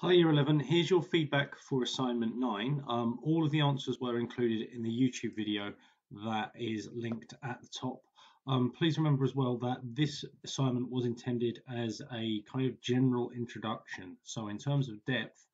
Hi Year 11, here's your feedback for assignment 9. All of the answers were included in the YouTube video that is linked at the top. Please remember as well that this assignment was intended as a kind of general introduction. So in terms of depth,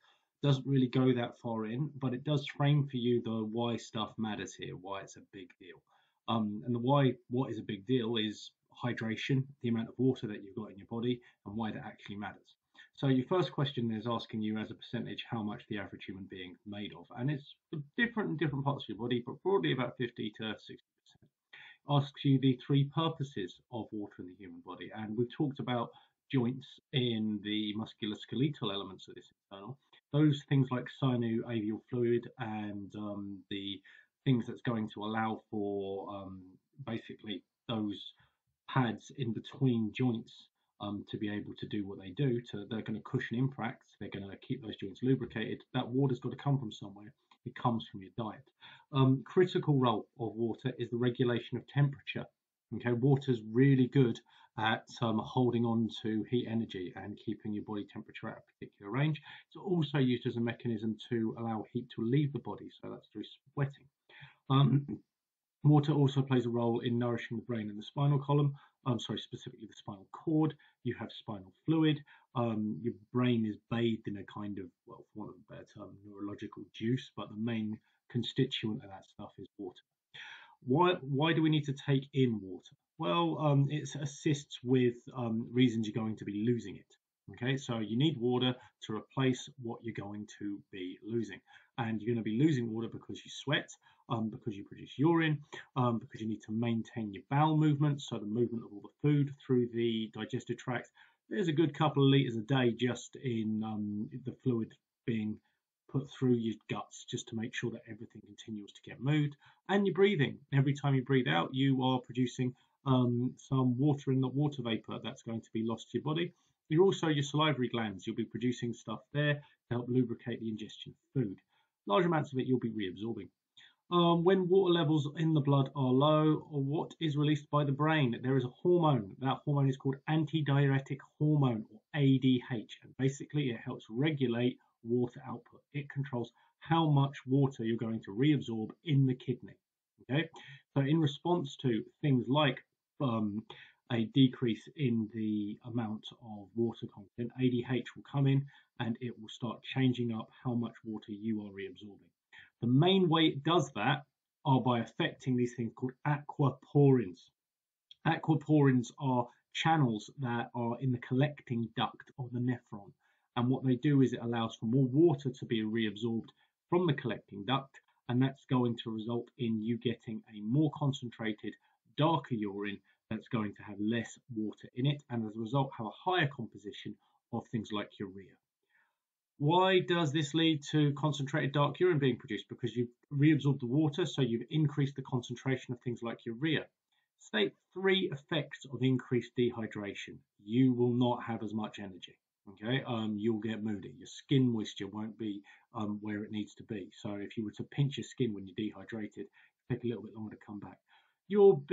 doesn't really go that far in, but it does frame for you the why stuff matters here, why it's a big deal. And the what is a big deal is hydration, the amount of water that you've got in your body, and why that actually matters. So your first question is asking you as a percentage how much the average human being is made of, and it's different in different parts of your body, but broadly about 50 to 60%. Asks you the three purposes of water in the human body, and we've talked about joints in the musculoskeletal elements of this internal. Those things like synovial fluid and the things that's going to allow for basically those pads in between joints to be able to do what they do. They're going to cushion impacts. They're going to keep those joints lubricated. That water's got to come from somewhere. It comes from your diet. Critical role of water is the regulation of temperature. Okay, water's really good at holding on to heat energy and keeping your body temperature at a particular range. It's also used as a mechanism to allow heat to leave the body, so that's through sweating. Water also plays a role in nourishing the brain and the spinal column. Specifically the spinal cord. You have spinal fluid. Your brain is bathed in a kind of, well, for want of a better term, neurological juice, but the main constituent of that stuff is water. Why do we need to take in water? Well, it assists with reasons you're going to be losing it. Okay, so you need water to replace what you're going to be losing. And you're going to be losing water because you sweat, because you produce urine, because you need to maintain your bowel movement, so the movement of all the food through the digestive tract. There's a good couple of litres a day just in the fluid being put through your guts just to make sure that everything continues to get moved. And you're breathing. Every time you breathe out, you are producing some water in the water vapor that's going to be lost to your body. You're also your salivary glands. You'll be producing stuff there to help lubricate the ingestion of food. Large amounts of it you'll be reabsorbing. When water levels in the blood are low, or what is released by the brain, there is a hormone. That hormone is called antidiuretic hormone, or ADH, and basically it helps regulate water output. It controls how much water you're going to reabsorb in the kidney. Okay, so in response to things like a decrease in the amount of water content, ADH will come in and it will start changing up how much water you are reabsorbing. The main way it does that are by affecting these things called aquaporins. Aquaporins are channels that are in the collecting duct of the nephron. And what they do is it allows for more water to be reabsorbed from the collecting duct, and that's going to result in you getting a more concentrated, darker urine that's going to have less water in it, and as a result have a higher composition of things like urea. Why does this lead to concentrated dark urine being produced? Because you've reabsorbed the water, so you've increased the concentration of things like urea. State 3 effects of increased dehydration. You will not have as much energy. Okay, you'll get moody. Your skin moisture won't be where it needs to be. So if you were to pinch your skin when you're dehydrated, it'll take a little bit longer to come back.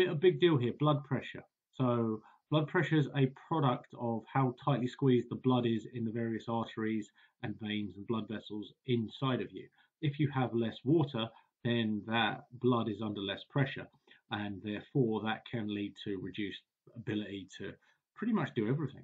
A big deal here, blood pressure. So blood pressure is a product of how tightly squeezed the blood is in the various arteries and veins and blood vessels inside of you. If you have less water, then that blood is under less pressure, and therefore that can lead to reduced ability to pretty much do everything.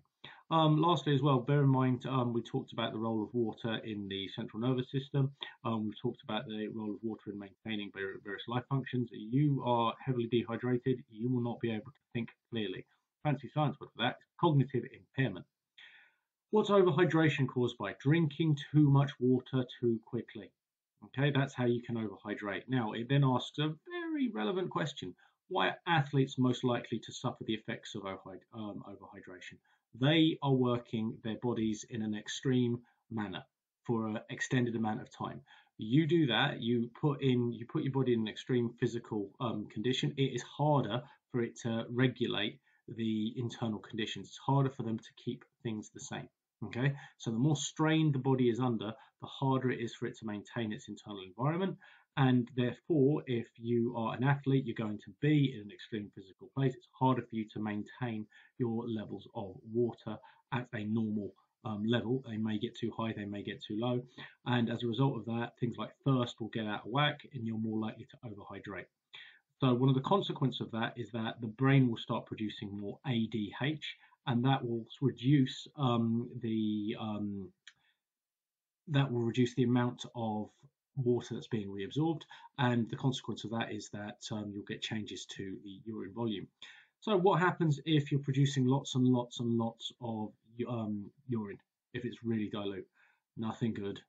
Lastly, as well, bear in mind we talked about the role of water in the central nervous system. We've talked about the role of water in maintaining various life functions. You are heavily dehydrated, you will not be able to think clearly. Fancy science word for that, cognitive impairment. What's overhydration caused by? Drinking too much water too quickly. Okay, that's how you can overhydrate. Now, it then asks a very relevant question. Why are athletes most likely to suffer the effects of overhydration? They are working their bodies in an extreme manner for an extended amount of time. You do that, you put your body in an extreme physical condition. It is harder for it to regulate the internal conditions. It's harder for them to keep things the same. Okay, so the more strain the body is under, the harder it is for it to maintain its internal environment. And therefore, if you are an athlete, you're going to be in an extreme physical place. It's harder for you to maintain your levels of water at a normal level. They may get too high, they may get too low, and as a result of that, things like thirst will get out of whack, and you're more likely to overhydrate. So one of the consequences of that is that the brain will start producing more ADH, and that will reduce the amount of water that's being reabsorbed, and the consequence of that is that you'll get changes to the urine volume. So what happens if you're producing lots and lots and lots of urine, if it's really dilute? Nothing good.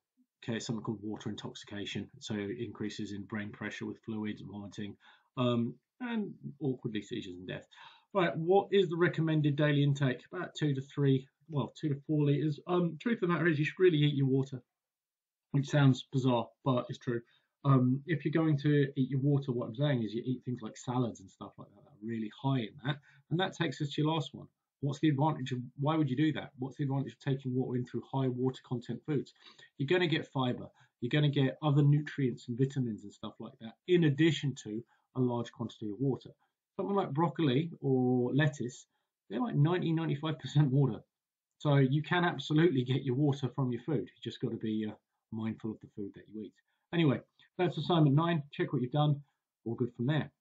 Okay, it's something called water intoxication. So increases in brain pressure with fluids, vomiting, and awkwardly seizures and death. Right, what is the recommended daily intake? About 2 to 4 litres. Truth of the matter is you should really eat your water, which sounds bizarre, but it's true. If you're going to eat your water, what I'm saying is you eat things like salads and stuff like that are really high in that. And that takes us to your last one. What's the advantage of, why would you do that? What's the advantage of taking water in through high water content foods? You're going to get fiber. You're going to get other nutrients and vitamins and stuff like that, in addition to a large quantity of water. Something like broccoli or lettuce, they're like 90-95% water. So you can absolutely get your water from your food. You just got to be mindful of the food that you eat. Anyway, that's assignment 9. Check what you've done. All good from there.